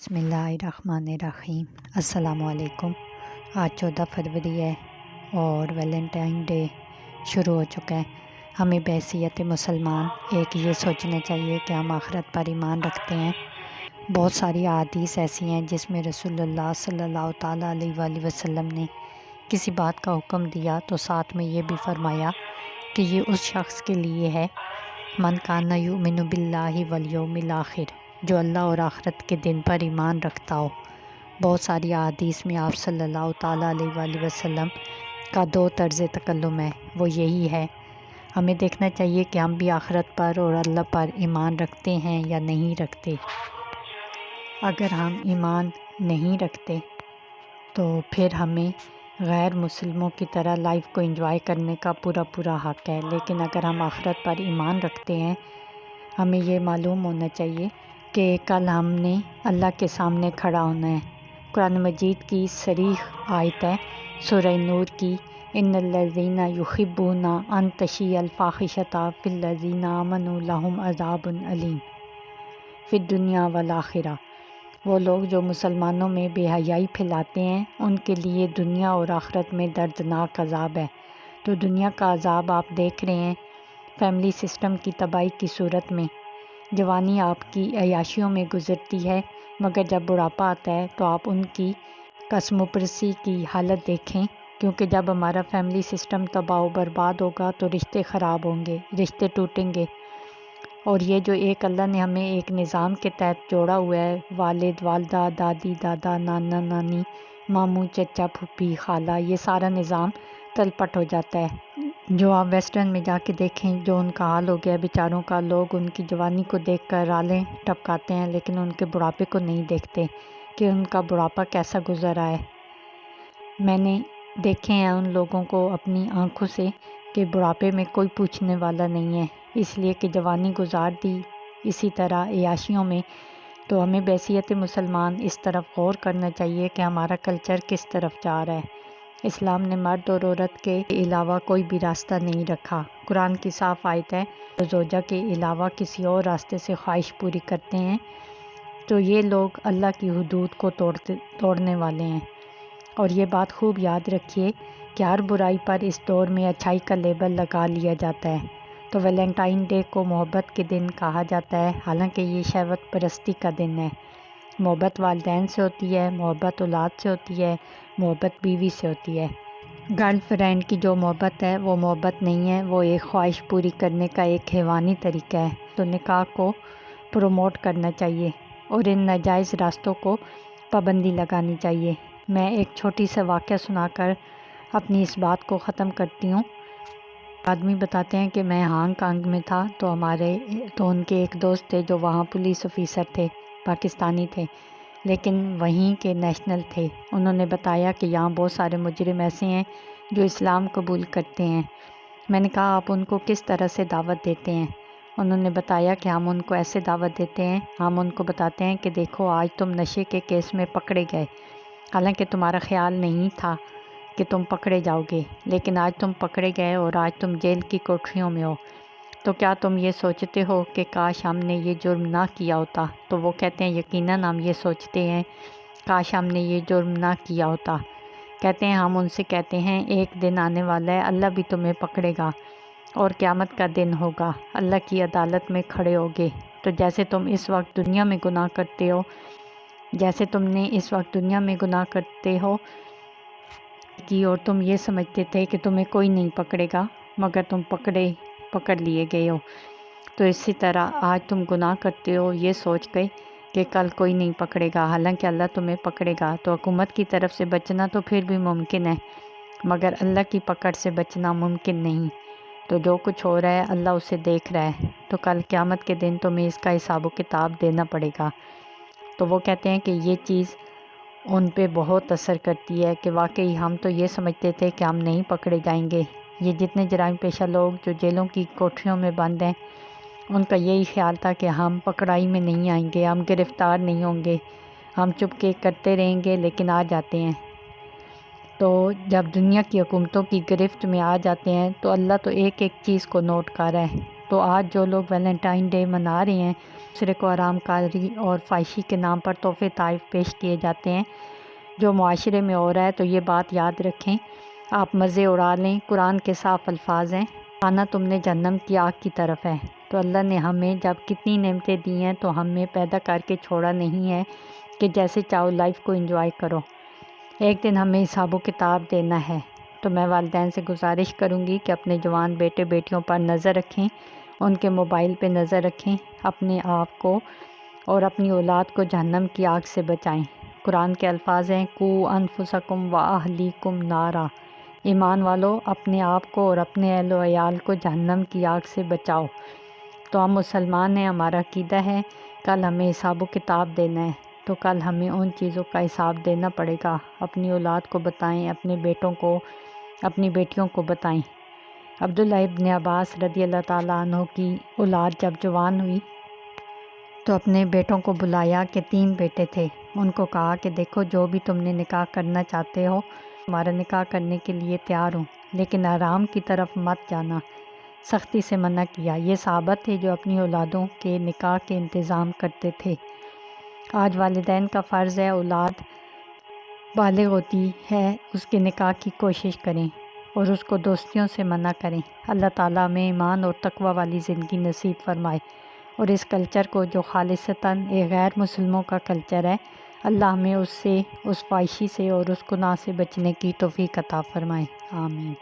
بسم اللہ الرحمن الرحیم۔ السلام علیکم۔ آج 14 فروری ہے اور ویلنٹائن ڈے شروع ہو چکا ہے۔ ہمیں بحیثیت مسلمان ایک یہ سوچنا چاہیے کہ ہم آخرت پر ایمان رکھتے ہیں۔ بہت ساری احادیث ایسی ہیں جس میں رسول اللہ صلی اللہ تعالیٰ علیہ وآلہ وسلم نے کسی بات کا حکم دیا تو ساتھ میں یہ بھی فرمایا کہ یہ اس شخص کے لیے ہے من کان یؤمن باللہ والیوم الآخر، جو اللہ اور آخرت کے دن پر ایمان رکھتا ہو۔ بہت ساری احادیث میں آپ صلی اللہ تعالیٰ علیہ وآلہ وسلم کا دو طرز تکلم ہے، وہ یہی ہے۔ ہمیں دیکھنا چاہیے کہ ہم بھی آخرت پر اور اللہ پر ایمان رکھتے ہیں یا نہیں رکھتے۔ اگر ہم ایمان نہیں رکھتے تو پھر ہمیں غیر مسلموں کی طرح لائف کو انجوائے کرنے کا پورا حق ہے، لیکن اگر ہم آخرت پر ایمان رکھتے ہیں، ہمیں یہ معلوم ہونا چاہیے کہ کل ہم نے اللہ کے سامنے کھڑا ہونا ہے۔ قرآن مجید کی صریح آیت ہے سورہ نور کی، ان الذین یحبون ان تشیع الفاحشۃ فی الذین آمنوا لہم عذاب علیم فی الدنیا والآخرہ۔ وہ لوگ جو مسلمانوں میں بے حیائی پھیلاتے ہیں ان کے لیے دنیا اور آخرت میں دردناک عذاب ہے۔ تو دنیا کا عذاب آپ دیکھ رہے ہیں، فیملی سسٹم کی تباہی کی صورت میں۔ جوانی آپ کی عیاشیوں میں گزرتی ہے، مگر جب بڑھاپا آتا ہے تو آپ ان کی قسم و پرسی کی حالت دیکھیں، کیونکہ جب ہمارا فیملی سسٹم تباہ و برباد ہوگا تو رشتے خراب ہوں گے، رشتے ٹوٹیں گے۔ اور یہ جو ایک اللہ نے ہمیں ایک نظام کے تحت جوڑا ہوا ہے، والد والدہ، دادی دادا، نانا نانی، ماموں چچا پھوپھی خالہ، یہ سارا نظام تلپٹ ہو جاتا ہے۔ جو آپ ویسٹرن میں جا کے دیکھیں جو ان کا حال ہو گیا بیچاروں کا، لوگ ان کی جوانی کو دیکھ کر رالیں ٹپکاتے ہیں لیکن ان کے بڑھاپے کو نہیں دیکھتے کہ ان کا بڑھاپا کیسا گزر رہا ہے۔ میں نے دیکھے ہیں ان لوگوں کو اپنی آنکھوں سے کہ بڑھاپے میں کوئی پوچھنے والا نہیں ہے، اس لیے کہ جوانی گزار دی اسی طرح عیاشیوں میں۔ تو ہمیں بحیثیت مسلمان اس طرف غور کرنا چاہیے کہ ہمارا کلچر کس طرف جا رہا ہے۔ اسلام نے مرد اور عورت کے علاوہ کوئی بھی راستہ نہیں رکھا۔ قرآن کی صاف آیت ہے، جو زوجہ کے علاوہ کسی اور راستے سے خواہش پوری کرتے ہیں تو یہ لوگ اللہ کی حدود کو توڑنے والے ہیں۔ اور یہ بات خوب یاد رکھیے کہ ہر برائی پر اس دور میں اچھائی کا لیبل لگا لیا جاتا ہے۔ تو ویلنٹائن ڈے کو محبت کے دن کہا جاتا ہے، حالانکہ یہ شہوت پرستی کا دن ہے۔ محبت والدین سے ہوتی ہے، محبت اولاد سے ہوتی ہے، محبت بیوی سے ہوتی ہے۔ گرل فرینڈ کی جو محبت ہے وہ محبت نہیں ہے، وہ ایک خواہش پوری کرنے کا ایک حیوانی طریقہ ہے۔ تو نکاح کو پروموٹ کرنا چاہیے اور ان ناجائز راستوں کو پابندی لگانی چاہیے۔ میں ایک چھوٹی سا واقعہ سنا کر اپنی اس بات کو ختم کرتی ہوں۔ آدمی بتاتے ہیں کہ میں ہانگ کانگ میں تھا تو ان کے ایک دوست تھے جو وہاں پولیس آفیسر تھے، پاکستانی تھے لیکن وہیں کے نیشنل تھے۔ انہوں نے بتایا کہ یہاں بہت سارے مجرم ایسے ہیں جو اسلام قبول کرتے ہیں۔ میں نے کہا آپ ان کو کس طرح سے دعوت دیتے ہیں؟ انہوں نے بتایا کہ ہم ان کو ایسے دعوت دیتے ہیں، ہم ان کو بتاتے ہیں کہ دیکھو آج تم نشے کے کیس میں پکڑے گئے، حالانکہ تمہارا خیال نہیں تھا کہ تم پکڑے جاؤ گے، لیکن آج تم پکڑے گئے اور آج تم جیل کی کوٹھریوں میں ہو۔ تو کیا تم یہ سوچتے ہو کہ کاش ہم نے یہ جرم نہ کیا ہوتا؟ تو وہ کہتے ہیں یقیناً ہم یہ سوچتے ہیں، کاش ہم نے یہ جرم نہ کیا ہوتا۔ کہتے ہیں ہم ان سے کہتے ہیں ایک دن آنے والا ہے اللہ بھی تمہیں پکڑے گا اور قیامت کا دن ہوگا، اللہ کی عدالت میں کھڑے ہوگے۔ تو جیسے تم اس وقت دنیا میں گناہ کرتے ہو، جیسے تم نے اس وقت دنیا میں گناہ کرتے ہو کی اور تم یہ سمجھتے تھے کہ تمہیں کوئی نہیں پکڑے گا مگر تم پکڑ لیے گئے ہو، تو اسی طرح آج تم گناہ کرتے ہو یہ سوچ کے کہ کل کوئی نہیں پکڑے گا، حالانکہ اللہ تمہیں پکڑے گا۔ تو حکومت کی طرف سے بچنا تو پھر بھی ممکن ہے مگر اللہ کی پکڑ سے بچنا ممکن نہیں۔ تو جو کچھ ہو رہا ہے اللہ اسے دیکھ رہا ہے، تو کل قیامت کے دن تمہیں اس کا حساب و کتاب دینا پڑے گا۔ تو وہ کہتے ہیں کہ یہ چیز ان پہ بہت اثر کرتی ہے کہ واقعی ہم تو یہ سمجھتے تھے کہ ہم نہیں پکڑے جائیں گے۔ یہ جتنے جرائم پیشہ لوگ جو جیلوں کی کوٹھریوں میں بند ہیں ان کا یہی خیال تھا کہ ہم پکڑائی میں نہیں آئیں گے، ہم گرفتار نہیں ہوں گے، ہم چپ کے کرتے رہیں گے، لیکن آ جاتے ہیں۔ تو جب دنیا کی حکومتوں کی گرفت میں آ جاتے ہیں تو اللہ تو ایک ایک چیز کو نوٹ کر رہا ہے۔ تو آج جو لوگ ویلنٹائن ڈے منا رہے ہیں دوسرے کو آرام کاری اور فحاشی کے نام پر تحفے تحائف پیش کیے جاتے ہیں جو معاشرے میں ہو رہا ہے، تو یہ بات یاد رکھیں، آپ مزے اڑا لیں۔ قرآن کے صاف الفاظ ہیں، آنا تم نے جہنم کی آگ کی طرف ہے۔ تو اللہ نے ہمیں جب کتنی نعمتیں دی ہیں تو ہمیں پیدا کر کے چھوڑا نہیں ہے کہ جیسے چاہو لائف کو انجوائے کرو۔ ایک دن ہمیں حساب و کتاب دینا ہے۔ تو میں والدین سے گزارش کروں گی کہ اپنے جوان بیٹے بیٹیوں پر نظر رکھیں، ان کے موبائل پہ نظر رکھیں، اپنے آپ کو اور اپنی اولاد کو جہنم کی آگ سے بچائیں۔ قرآن کے الفاظ ہیں، قُوا انفسکم واہلیکم نارا، ایمان والو اپنے آپ کو اور اپنے اہل و عیال کو جہنم کی آگ سے بچاؤ۔ تو ہم مسلمان ہیں، ہمارا عقیدہ ہے کل ہمیں حساب و کتاب دینا ہے، تو کل ہمیں ان چیزوں کا حساب دینا پڑے گا۔ اپنی اولاد کو بتائیں، اپنے بیٹوں کو، اپنی بیٹیوں کو بتائیں۔ عبداللہ ابن عباس رضی اللہ تعالیٰ عنہ کی اولاد جب جوان ہوئی تو اپنے بیٹوں کو بلایا کہ 3 بیٹے تھے، ان کو کہا کہ دیکھو جو بھی تم نے نکاح کرنا چاہتے ہو تمہارا نکاح کرنے کے لیے تیار ہوں، لیکن حرام کی طرف مت جانا، سختی سے منع کیا۔ یہ صحابہ تھے جو اپنی اولادوں کے نکاح کے انتظام کرتے تھے۔ آج والدین کا فرض ہے اولاد بالغ ہوتی ہے اس کے نکاح کی کوشش کریں اور اس کو دوستیوں سے منع کریں۔ اللہ تعالیٰ ہمیں ایمان اور تقوی والی زندگی نصیب فرمائے، اور اس کلچر کو جو خالصتاً ایک غیر مسلموں کا کلچر ہے، اللہ ہمیں اس سے، اس فحاشی سے اور اس گناہ سے بچنے کی توفیق عطا فرمائے۔ آمین۔